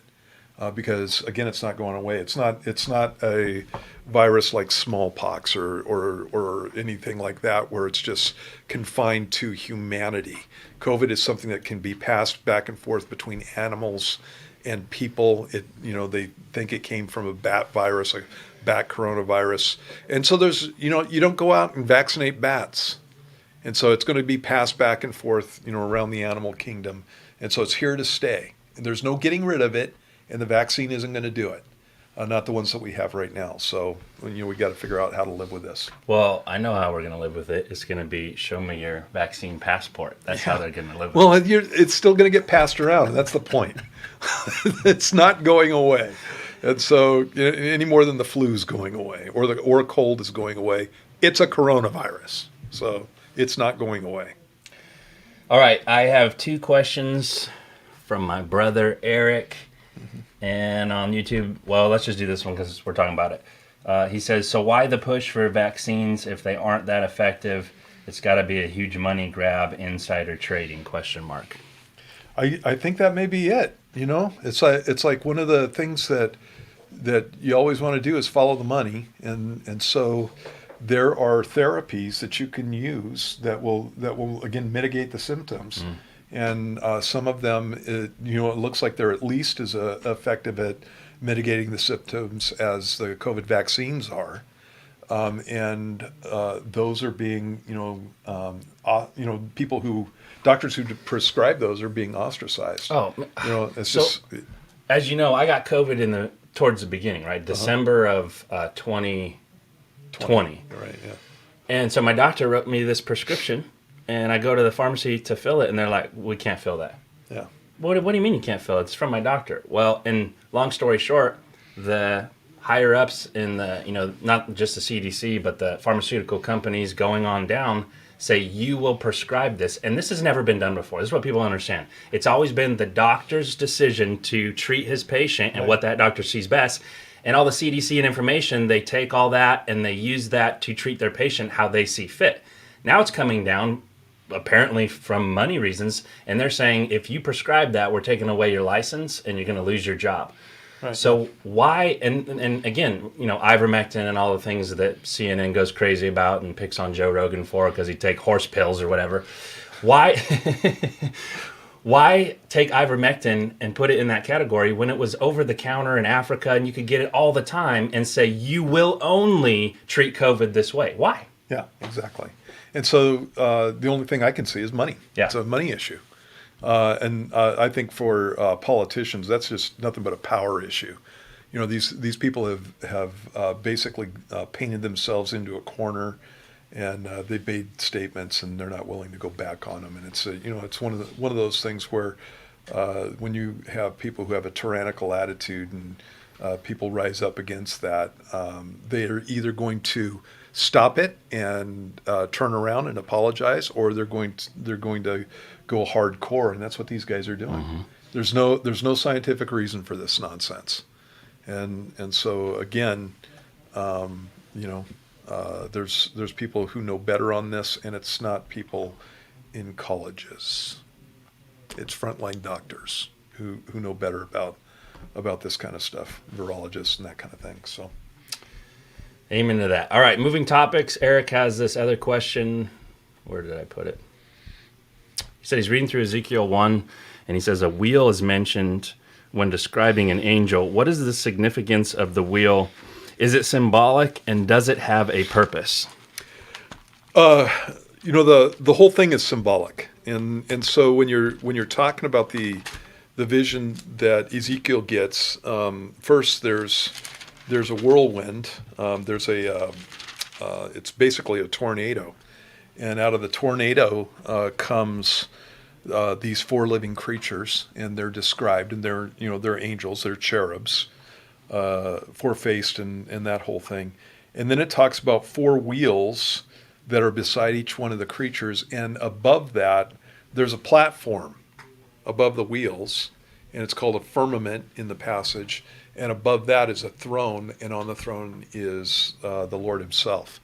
Speaker 2: Because again, it's not going away. It's not a virus like smallpox or anything like that where it's just confined to humanity. COVID is something that can be passed back and forth between animals and people. They think it came from a bat virus, a bat coronavirus. And so there's, you don't go out and vaccinate bats. And so it's going to be passed back and forth, around the animal kingdom. And so it's here to stay. And there's no getting rid of it. And the vaccine isn't going to do it, not the ones that we have right now. So, we got to figure out how to live with this.
Speaker 1: Well, I know how we're going to live with it. It's going to be show me your vaccine passport. That's how they're going to live with it.
Speaker 2: Well, it's still going to get passed around, and that's the point. It's not going away. And so, any more than the flu's going away or a cold is going away, it's a coronavirus. So, it's not going away.
Speaker 1: All right, I have 2 questions from my brother Eric. And on YouTube, well, let's just do this one because we're talking about it. He says, so why the push for vaccines if they aren't that effective? It's got to be a huge money grab, insider trading, ?
Speaker 2: I think that may be it. It's like one of the things that you always want to do is follow the money. And so there are therapies that you can use that will again, mitigate the symptoms. And some of them, it looks like they're at least as effective at mitigating the symptoms as the COVID vaccines are. And those are being, doctors who prescribe those are being ostracized.
Speaker 1: Oh,
Speaker 2: it's
Speaker 1: so,
Speaker 2: just.
Speaker 1: As you know, I got COVID towards the beginning, right? December of 2020.
Speaker 2: Right, yeah.
Speaker 1: And so my doctor wrote me this prescription, and I go to the pharmacy to fill it, and they're like, we can't fill that.
Speaker 2: Yeah.
Speaker 1: What do you mean you can't fill it? It's from my doctor. Well, and long story short, the higher ups in the, not just the CDC, but the pharmaceutical companies going on down say you will prescribe this. And this has never been done before. This is what people understand. It's always been the doctor's decision to treat his patient and what that doctor sees best. And all the CDC and information, they take all that and they use that to treat their patient how they see fit. Now it's coming down, apparently from money reasons, and they're saying if you prescribe that, we're taking away your license and you're going to lose your job. Right. So why, and again, ivermectin and all the things that CNN goes crazy about and picks on Joe Rogan for because he take horse pills or whatever. Why why take ivermectin and put it in that category when it was over the counter in Africa and you could get it all the time and say you will only treat COVID this way? Why?
Speaker 2: Yeah, exactly. And so the only thing I can see is money.
Speaker 1: Yeah.
Speaker 2: It's a money issue. And I think for politicians, that's just nothing but a power issue. These people have basically painted themselves into a corner, and they've made statements, and they're not willing to go back on them. And it's it's one of those things where when you have people who have a tyrannical attitude and people rise up against that, they are either going to stop it and turn around and apologize, or they're going to go hardcore, and that's what these guys are doing. Mm-hmm. There's no scientific reason for this nonsense, and so again, there's people who know better on this, and it's not people in colleges. It's frontline doctors who know better about this kind of stuff, virologists and that kind of thing. So.
Speaker 1: Amen to that. All right, moving topics. Eric has this other question. Where did I put it? He said he's reading through Ezekiel 1, and he says a wheel is mentioned when describing an angel. What is the significance of the wheel? Is it symbolic, and does it have a purpose?
Speaker 2: The whole thing is symbolic, and so when you're talking about the vision that Ezekiel gets, first there's a whirlwind. It's basically a tornado, and out of the tornado comes these four living creatures, and they're described, and they're angels, they're cherubs, four-faced, and that whole thing. And then it talks about four wheels that are beside each one of the creatures, and above that there's a platform above the wheels, and it's called a firmament in the passage. And above that is a throne, and on the throne is the Lord himself.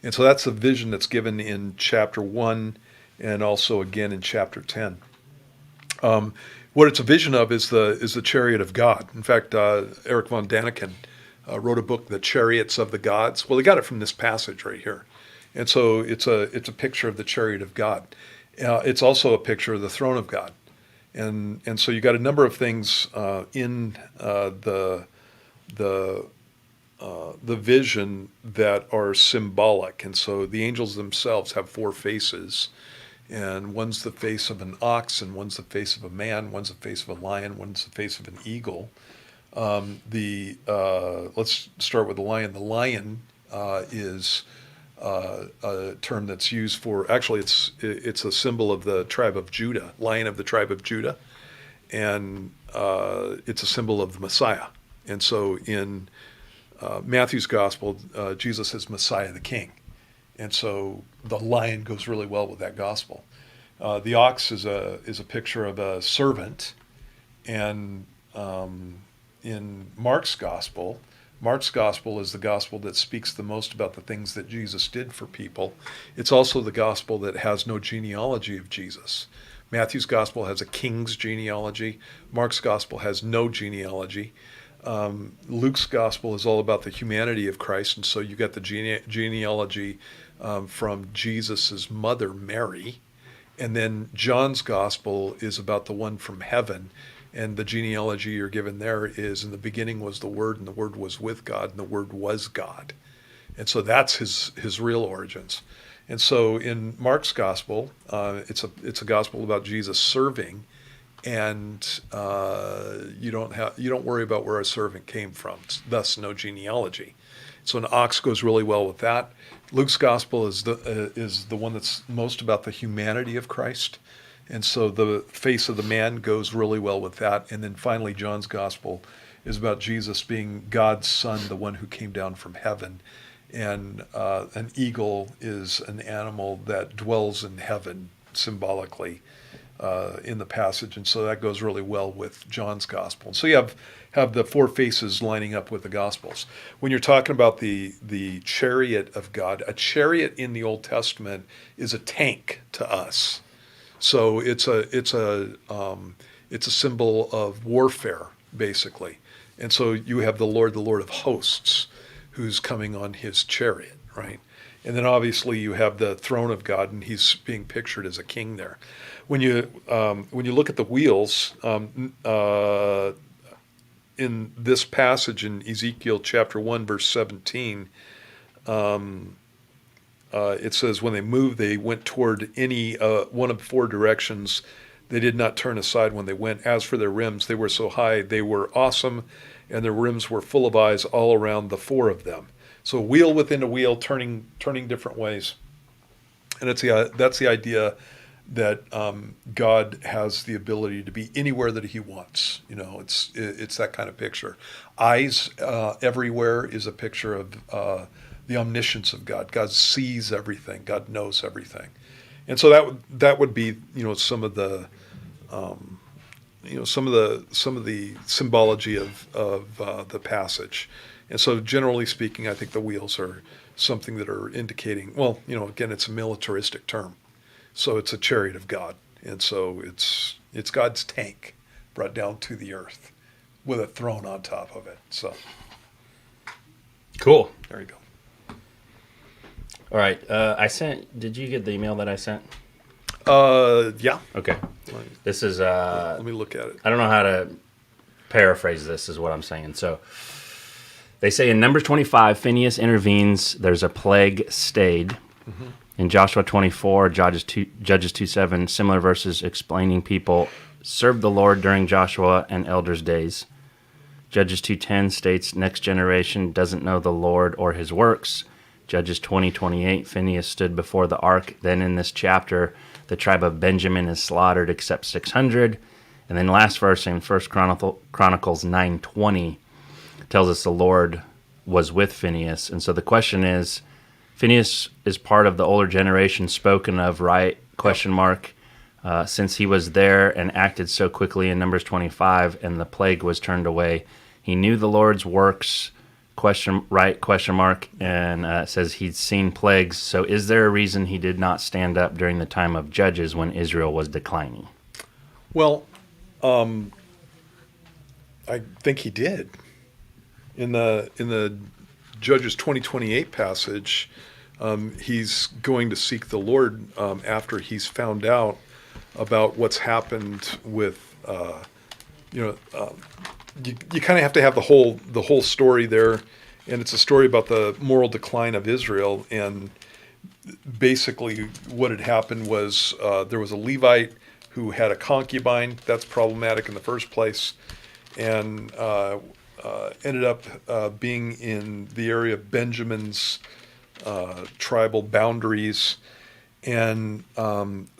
Speaker 2: And so that's the vision that's given in chapter 1 and also again in chapter 10. What it's a vision of is the Chariot of God. In fact, Eric von Daniken wrote a book, The Chariots of the Gods. Well, he got it from this passage right here. And so it's a picture of the Chariot of God. It's also a picture of the throne of God. And so you got a number of things in the vision that are symbolic. And so the angels themselves have four faces, and one's the face of an ox, and one's the face of a man, one's the face of a lion, one's the face of an eagle. Let's start with the lion. The lion is a term that's used for, actually it's a symbol of the tribe of Judah, Lion of the tribe of Judah, and it's a symbol of the Messiah. And so in Matthew's gospel, Jesus says Messiah the King, and so the lion goes really well with that gospel. The ox is a picture of a servant, and in Mark's gospel is the gospel that speaks the most about the things that Jesus did for people. It's also the gospel that has no genealogy of Jesus. Matthew's gospel has a king's genealogy. Mark's gospel has no genealogy. Luke's gospel is all about the humanity of Christ, and so you got the genealogy from Jesus's mother, Mary. And then John's gospel is about the one from heaven. And the genealogy you're given there is, in the beginning was the Word, and the Word was with God, and the Word was God. And so that's his real origins. And so in Mark's gospel, it's a gospel about Jesus serving and you don't worry about where a servant came from. Thus, no genealogy. So an ox goes really well with that. Luke's gospel is the one that's most about the humanity of Christ, and so the face of the man goes really well with that. And then finally, John's gospel is about Jesus being God's son, the one who came down from heaven. And an eagle is an animal that dwells in heaven symbolically in the passage, and so that goes really well with John's gospel. And so you have the four faces lining up with the gospels. When you're talking about the chariot of God, a chariot in the Old Testament is a tank to us. So it's a symbol of warfare, basically. And so you have the Lord of hosts, who's coming on his chariot, right? And then obviously you have the throne of God, and he's being pictured as a king there. When you look at the wheels in this passage in Ezekiel chapter 1, verse 17, it says, when they moved, they went toward any one of four directions. They did not turn aside when they went. As for their rims, they were so high, they were awesome, and their rims were full of eyes all around the four of them. So wheel within a wheel, turning different ways. And that's the idea that God has the ability to be anywhere that he wants. It's that kind of picture. Eyes everywhere is a picture of the omniscience of God. God sees everything. God knows everything. And so that would be some of the some of the symbology of the passage. And so generally speaking, I think the wheels are something that are indicating, well, again, it's a militaristic term. So it's a chariot of God. And so it's God's tank brought down to the earth with a throne on top of it. So
Speaker 1: cool.
Speaker 2: There you go.
Speaker 1: All right. Did you get the email that I sent?
Speaker 2: Yeah.
Speaker 1: Okay. This is
Speaker 2: let me look at it.
Speaker 1: I don't know how to paraphrase this is what I'm saying. So they say in Numbers 25, Phinehas intervenes. There's a plague stayed. Mm-hmm. In Joshua 24, Judges 2:7, similar verses explaining people served the Lord during Joshua and elders' days. Judges 2:10 states next generation doesn't know the Lord or his works. Judges 20:28, Phinehas stood before the ark. Then in this chapter, the tribe of Benjamin is slaughtered except 600. And then last verse in 1 Chronicles 9:20 tells us the Lord was with Phinehas. And so the question is, Phinehas is part of the older generation spoken of, right? ? Since he was there and acted so quickly in Numbers 25 and the plague was turned away, he knew the Lord's works, ? And says he'd seen plagues. So is there a reason he did not stand up during the time of Judges when Israel was declining?
Speaker 2: Well, I think he did. In the Judges 20:28 passage, he's going to seek the Lord after he's found out about what's happened with, you kind of have to have the whole story there, and it's a story about the moral decline of Israel. And basically, what had happened was there was a Levite who had a concubine. That's problematic in the first place, and ended up being in the area of Benjamin's tribal boundaries, and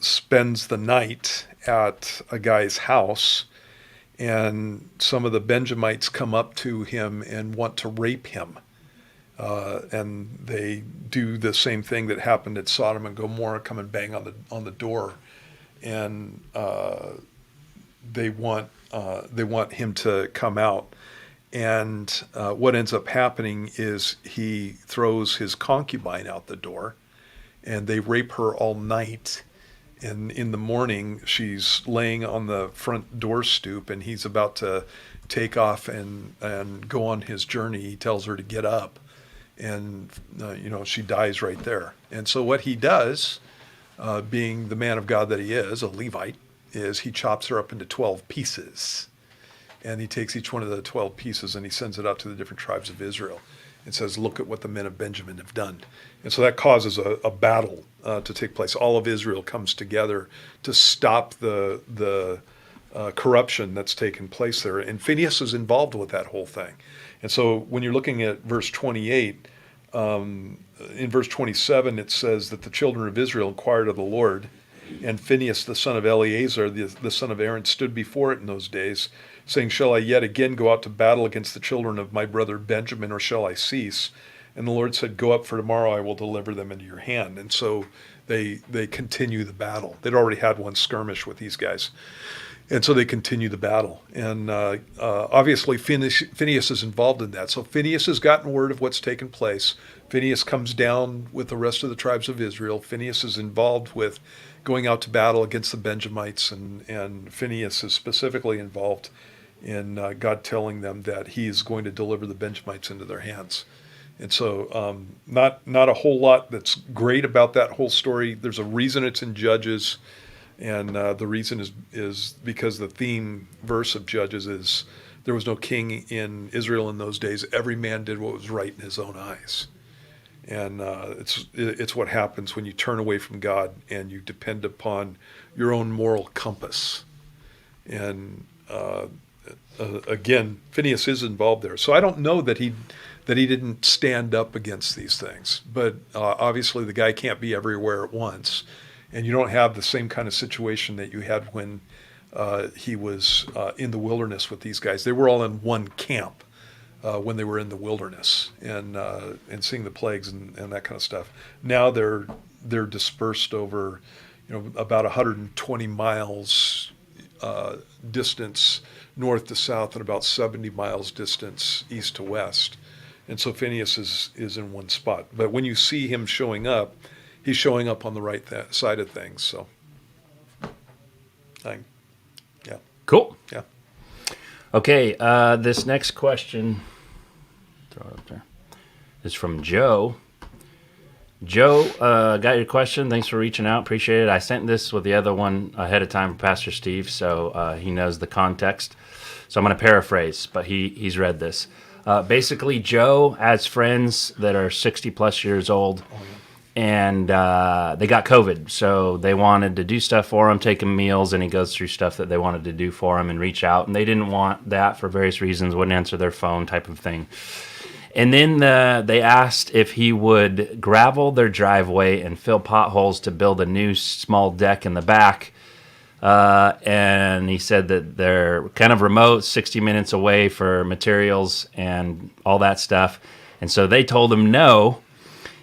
Speaker 2: spends the night at a guy's house. And some of the Benjamites come up to him and want to rape him. And they do the same thing that happened at Sodom and Gomorrah, come and bang on the door. And they want him to come out. And what ends up happening is he throws his concubine out the door, and they rape her all night. And in the morning, she's laying on the front door stoop, and he's about to take off and go on his journey. He tells her to get up, and she dies right there. And so what he does, being the man of God that he is, a Levite, is he chops her up into 12 pieces. And he takes each one of the 12 pieces and he sends it out to the different tribes of Israel and says, look at what the men of Benjamin have done. And so that causes a battle to take place. All of Israel comes together to stop the corruption that's taken place there. And Phineas is involved with that whole thing. And so when you're looking at verse 28, in verse 27, it says that the children of Israel inquired of the Lord, and Phinehas, the son of Eleazar, the son of Aaron, stood before it in those days, saying, shall I yet again go out to battle against the children of my brother Benjamin, or shall I cease? And the Lord said, go up, for tomorrow I will deliver them into your hand. And so they continue the battle. They'd already had one skirmish with these guys. And so they continue the battle. And obviously Phinehas is involved in that. So Phinehas has gotten word of what's taken place. Phinehas comes down with the rest of the tribes of Israel. Phinehas is involved with going out to battle against the Benjamites. And Phinehas is specifically involved in God telling them that he is going to deliver the Benjamites into their hands. And so not a whole lot that's great about that whole story. There's a reason it's in Judges. And the reason is because the theme verse of Judges is there was no king in Israel in those days. Every man did what was right in his own eyes. And it's what happens when you turn away from God and you depend upon your own moral compass. And again, Phinehas is involved there. So I don't know that he didn't stand up against these things. But obviously the guy can't be everywhere at once. And you don't have the same kind of situation that you had when he was in the wilderness with these guys. They were all in one camp when they were in the wilderness and seeing the plagues and that kind of stuff. Now they're dispersed over, about 120 miles distance north to south and about 70 miles distance east to west. And so Phinehas is in one spot. But when you see him showing up, he's showing up on the right side of things. So, yeah.
Speaker 1: Cool.
Speaker 2: Yeah.
Speaker 1: Okay, this next question, throw it up there, is from Joe. Joe, got your question. Thanks for reaching out. Appreciate it. I sent this with the other one ahead of time for Pastor Steve, so he knows the context. So I'm going to paraphrase, but he's read this. Basically, Joe has friends that are 60-plus years old.
Speaker 2: Oh, yeah.
Speaker 1: And they got COVID, so they wanted to do stuff for him, take him meals, and he goes through stuff that they wanted to do for him and reach out. And they didn't want that for various reasons, wouldn't answer their phone type of thing. And then they asked if he would gravel their driveway and fill potholes to build a new small deck in the back. And he said that they're kind of remote, 60 minutes away for materials and all that stuff. And so they told him no.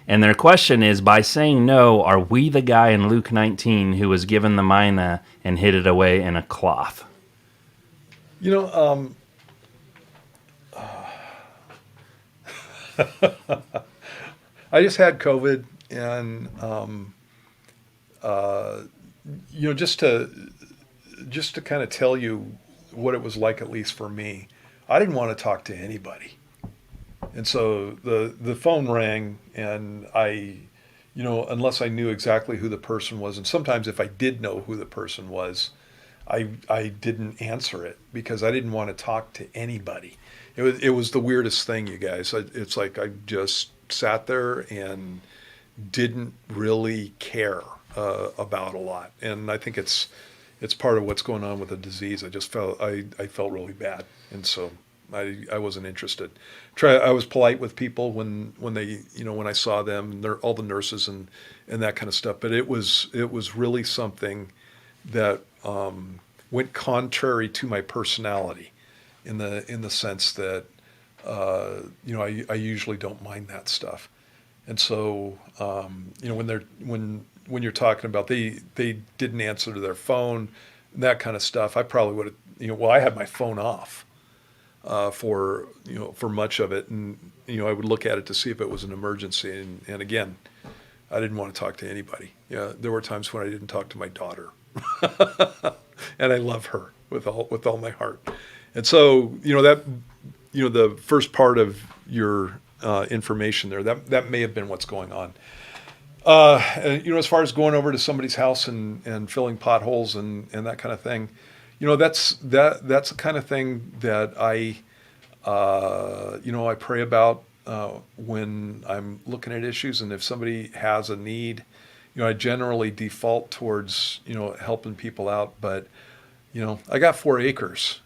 Speaker 1: And their question is, by saying no, are we the guy in Luke 19 who was given the mina and hid it away in a cloth?
Speaker 2: I just had COVID, and just to kind of tell you what it was like, at least for me, I didn't want to talk to anybody. And so the phone rang, and I, unless I knew exactly who the person was, and sometimes if I did know who the person was, I didn't answer it because I didn't want to talk to anybody. It was the weirdest thing, you guys. It's like I just sat there and didn't really care about a lot, and I think it's part of what's going on with the disease. I felt really bad, and so I wasn't interested. I was polite with people when they, when I saw them, and all the nurses and that kind of stuff. But it was really something that went contrary to my personality, in the sense that I usually don't mind that stuff. And so when you're talking about they didn't answer to their phone, that kind of stuff, I probably would have, I had my phone off for much of it, and I would look at it to see if it was an emergency, and again, I didn't want to talk to anybody. Yeah, there were times when I didn't talk to my daughter, and I love her with all my heart. And so the first part of your information there, that may have been what's going on. As far as going over to somebody's house and filling potholes and that kind of thing, that's the kind of thing that I pray about when I'm looking at issues. And if somebody has a need, I generally default towards helping people out. But I got 4 acres,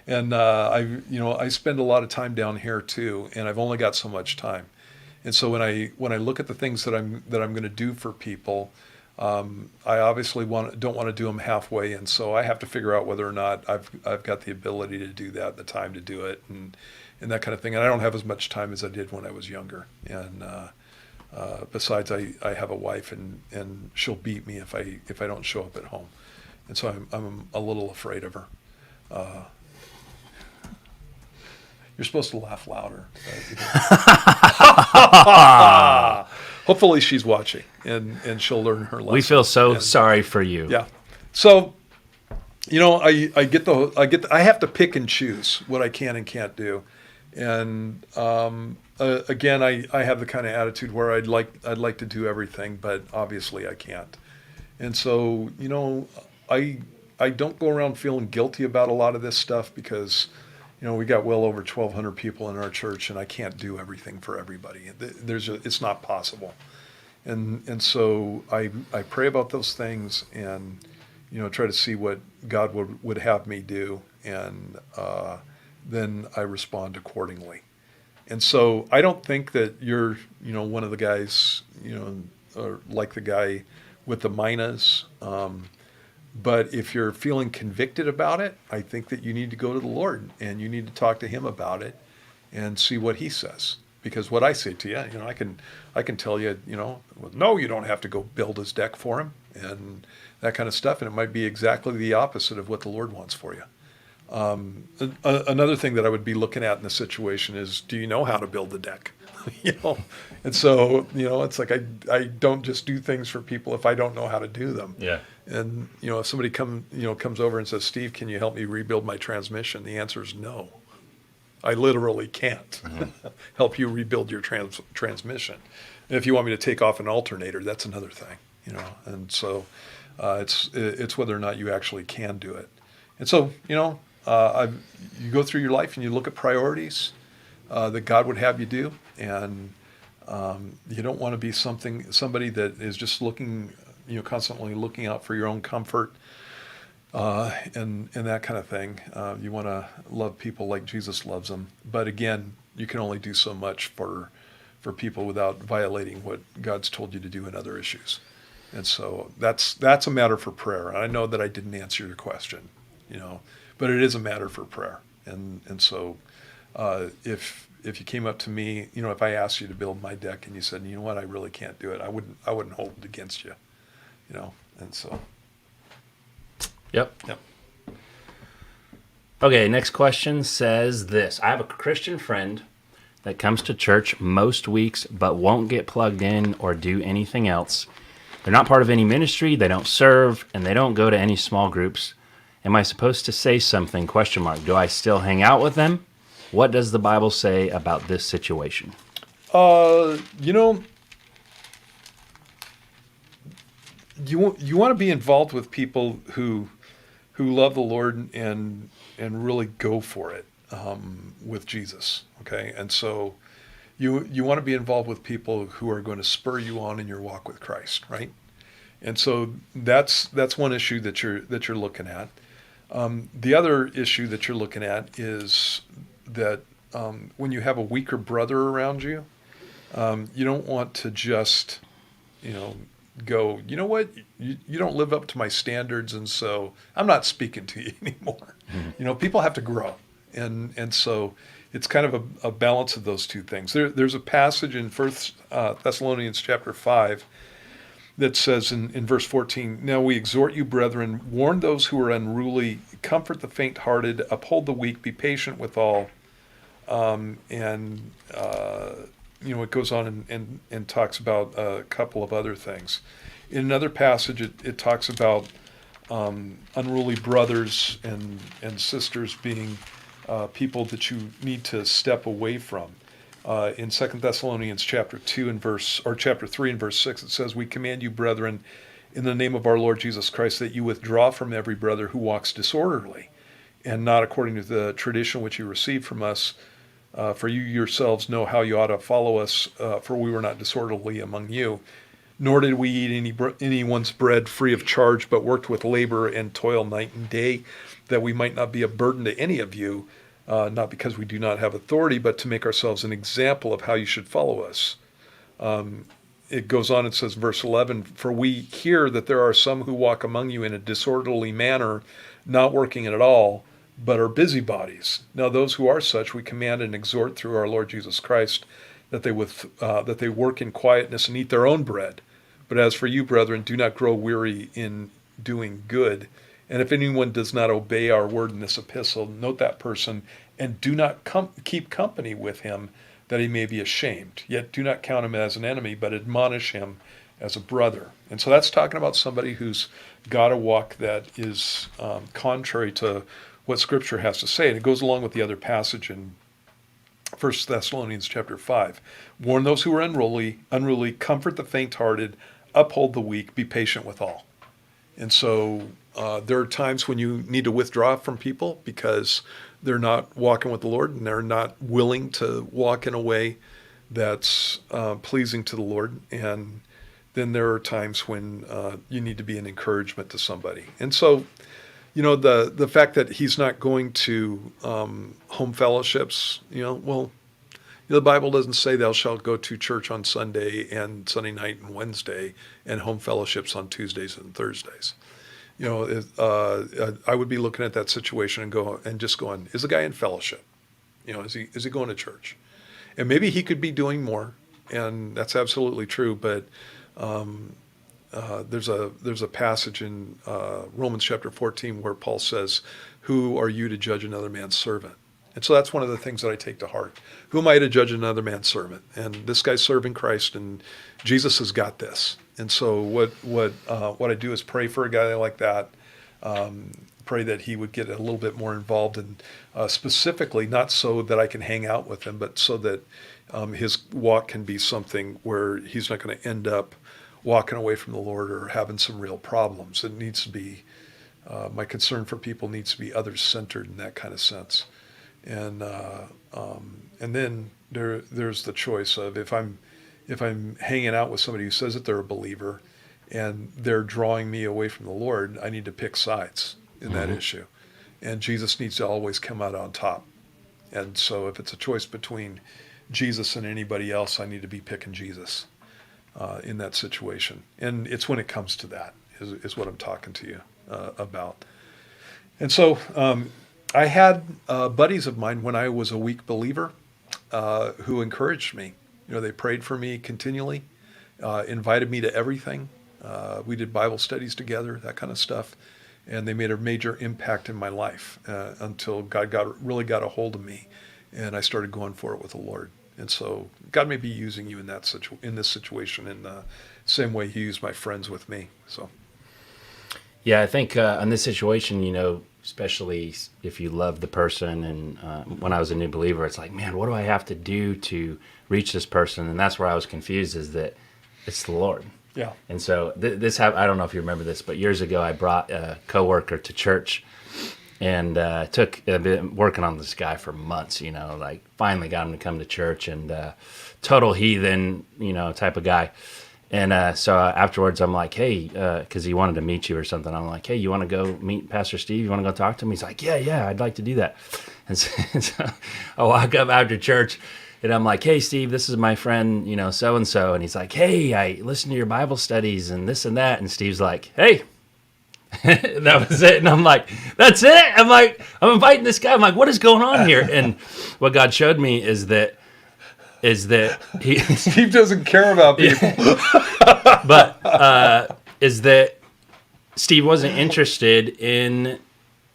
Speaker 2: and I spend a lot of time down here too, and I've only got so much time. And so when I look at the things that I'm going to do for people, I obviously don't want to do them halfway, and so I have to figure out whether or not I've got the ability to do that, the time to do it, and that kind of thing. And I don't have as much time as I did when I was younger. And besides, I have a wife, and she'll beat me if I don't show up at home. And so I'm a little afraid of her. You're supposed to laugh louder. Hopefully she's watching, and she'll learn her lesson.
Speaker 1: We feel so sorry for you.
Speaker 2: Yeah. So, I have to pick and choose what I can and can't do. And again, I have the kind of attitude where I'd like to do everything, but obviously I can't. And so, I don't go around feeling guilty about a lot of this stuff because, we got well over 1,200 people in our church, and I can't do everything for everybody. It's not possible. And so I pray about those things and, try to see what God would have me do, and then I respond accordingly. And so I don't think that you're, one of the guys, or like the guy with the Mrnas. But if you're feeling convicted about it, I think that you need to go to the Lord and you need to talk to him about it and see what he says. Because what I say to you, I can tell you, no, you don't have to go build his deck for him and that kind of stuff. And it might be exactly the opposite of what the Lord wants for you. Another thing that I would be looking at in the situation is, do you know how to build the deck? And so, it's like I don't just do things for people if I don't know how to do them.
Speaker 1: Yeah.
Speaker 2: And, if somebody comes over and says, Steve, can you help me rebuild my transmission? The answer is no. I literally can't help you rebuild your transmission. And if you want me to take off an alternator, that's another thing, And so it's whether or not you actually can do it. And so, you go through your life and you look at priorities that God would have you do, and you don't want to be somebody that is just looking, constantly looking out for your own comfort and that kind of thing. You want to love people like Jesus loves them. But again, you can only do so much for people without violating what God's told you to do in other issues. And so that's a matter for prayer. I know that I didn't answer your question, but it is a matter for prayer. And so if you came up to me, if I asked you to build my deck and you said, you know what, I really can't do it, I wouldn't hold it against you, and so.
Speaker 1: Yep.
Speaker 2: Yep.
Speaker 1: Okay, next question says this. I have a Christian friend that comes to church most weeks but won't get plugged in or do anything else. They're not part of any ministry, they don't serve, and they don't go to any small groups. Am I supposed to say something? ? Do I still hang out with them? What does the Bible say about this situation?
Speaker 2: You want to be involved with people who love the Lord and really go for it with Jesus. Okay, and so you want to be involved with people who are going to spur you on in your walk with Christ, right? And so that's one issue that you're looking at. The other issue that you're looking at is that when you have a weaker brother around you, you don't want to just, go, you know what, you don't live up to my standards, and so I'm not speaking to you anymore. Mm-hmm. People have to grow. And so it's kind of a balance of those two things. There's a passage in 1 Thessalonians chapter 5 that says in verse 14, now we exhort you, brethren, warn those who are unruly, comfort the faint-hearted, uphold the weak, be patient with all. It goes on and talks about a couple of other things. In another passage, it talks about unruly brothers and sisters being people that you need to step away from. In 2 Thessalonians chapter 3 and verse 6, it says, we command you, brethren, in the name of our Lord Jesus Christ, that you withdraw from every brother who walks disorderly, and not according to the tradition which you received from us. For you yourselves know how you ought to follow us, for we were not disorderly among you. Nor did we eat anyone's bread free of charge, but worked with labor and toil night and day, that we might not be a burden to any of you, not because we do not have authority, but to make ourselves an example of how you should follow us. It goes on and says, verse 11, for we hear that there are some who walk among you in a disorderly manner, not working at all, but are busybodies. Now those who are such we command and exhort through our Lord Jesus Christ, that they work in quietness and eat their own bread. But as for you, brethren, do not grow weary in doing good. And if anyone does not obey our word in this epistle, note that person, and do not keep company with him, that he may be ashamed. Yet do not count him as an enemy, but admonish him as a brother. And so that's talking about somebody who's got a walk that is contrary to what Scripture has to say. And it goes along with the other passage in 1 Thessalonians chapter 5. Warn those who are unruly, comfort the faint-hearted, uphold the weak, be patient with all. And so there are times when you need to withdraw from people because they're not walking with the Lord and they're not willing to walk in a way that's pleasing to the Lord. And then there are times when you need to be an encouragement to somebody. And so, the fact that he's not going to home fellowships, the Bible doesn't say thou shalt go to church on Sunday and Sunday night and Wednesday and home fellowships on Tuesdays and Thursdays. I would be looking at that situation and just going, is the guy in fellowship? Is he going to church? And maybe he could be doing more, and that's absolutely true. But there's a passage in Romans chapter 14 where Paul says, "Who are you to judge another man's servant?" And so that's one of the things that I take to heart. Who am I to judge another man's servant? And this guy's serving Christ, and Jesus has got this. And so what I do is pray for a guy like that. Pray that he would get a little bit more involved, and specifically not so that I can hang out with him, but so that his walk can be something where he's not going to end up walking away from the Lord or having some real problems. It needs to be, my concern for people needs to be others-centered in that kind of sense. And then there's the choice of if I'm hanging out with somebody who says that they're a believer and they're drawing me away from the Lord, I need to pick sides in that issue. And Jesus needs to always come out on top. And so if it's a choice between Jesus and anybody else, I need to be picking Jesus in that situation. And it's when it comes to that is what I'm talking to you about. And so I had buddies of mine when I was a weak believer who encouraged me. They prayed for me continually, invited me to everything. We did Bible studies together, that kind of stuff. And they made a major impact in my life until God really got a hold of me, and I started going for it with the Lord. And so God may be using you in this situation in the same way He used my friends with me. So,
Speaker 1: yeah, I think in this situation, especially if you love the person, and when I was a new believer, it's like, man, what do I have to do to reach this person? And that's where I was confused, is that it's the Lord.
Speaker 2: Yeah.
Speaker 1: And so I don't know if you remember this, but years ago I brought a coworker to church, and I've been working on this guy for months, finally got him to come to church, and total heathen, type of guy. And so afterwards I'm like, hey, because he wanted to meet you or something. I'm like, hey, you want to go meet Pastor Steve? You want to go talk to him? He's like, yeah, I'd like to do that. And so I walk up after church, and I'm like, hey, Steve, this is my friend, so-and-so. And he's like, hey, I listen to your Bible studies and this and that. And Steve's like, hey. That was it. And I'm like, that's it? I'm like, I'm inviting this guy. I'm like, what is going on here? And what God showed me is that he
Speaker 2: Steve doesn't care about people.
Speaker 1: But is that Steve wasn't interested in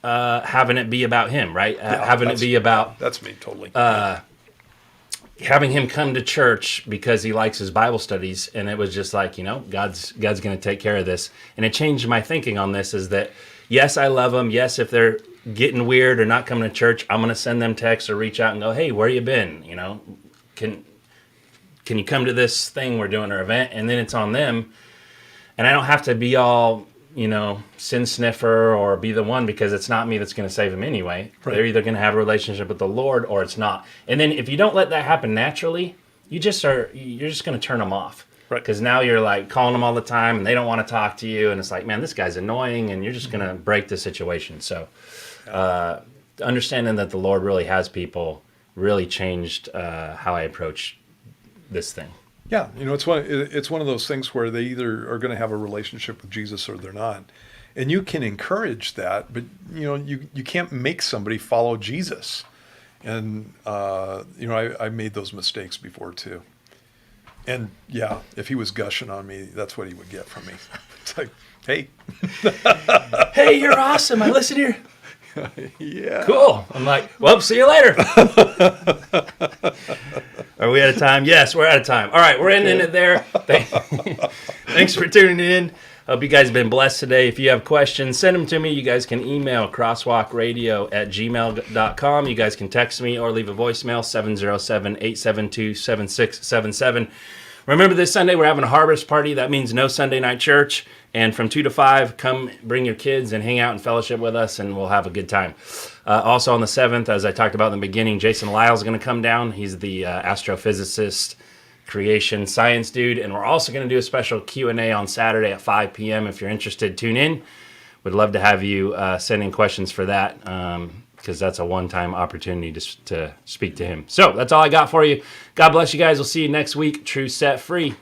Speaker 1: having it be about him, right? Having it be about...
Speaker 2: That's me, totally.
Speaker 1: Having him come to church because he likes his Bible studies, and it was just like, God's going to take care of this. And it changed my thinking on this, is that, yes, I love them. Yes, if they're getting weird or not coming to church, I'm going to send them texts or reach out and go, hey, where you been? Can you come to this thing we're doing, our event? And then it's on them. And I don't have to be all, sin sniffer or be the one, because it's not me that's going to save them anyway. Right. They're either going to have a relationship with the Lord or it's not. And then if you don't let that happen naturally, you're just going to turn them off.
Speaker 2: Right.
Speaker 1: Because now you're like calling them all the time and they don't want to talk to you. And it's like, man, this guy's annoying and you're just going to break the situation. So understanding that the Lord really has people really changed how I approach this thing.
Speaker 2: Yeah, it's one of those things where they either are going to have a relationship with Jesus or they're not. And you can encourage that, but you can't make somebody follow Jesus. And I made those mistakes before too. And yeah, if he was gushing on me, that's what he would get from me. It's like, hey.
Speaker 1: Hey, you're awesome. I listen here.
Speaker 2: Yeah.
Speaker 1: Cool. I'm like, well, see you later. Are we out of time? Yes, we're out of time. All right, we're ending it there. Thanks for tuning in. Hope you guys have been blessed today. If you have questions, send them to me. You guys can email crosswalkradio@gmail.com. You guys can text me or leave a voicemail, 707-872-7677. Remember, this Sunday we're having a harvest party. That means no Sunday night church. And from 2 to 5, come bring your kids and hang out and fellowship with us, and we'll have a good time. Also on the 7th, as I talked about in the beginning, Jason Lyle is going to come down. He's the astrophysicist, creation science dude. And we're also going to do a special Q&A on Saturday at 5 p.m. If you're interested, tune in. Would love to have you send in questions for that, because that's a one-time opportunity to speak to him. So that's all I got for you. God bless you guys. We'll see you next week. True Set Free.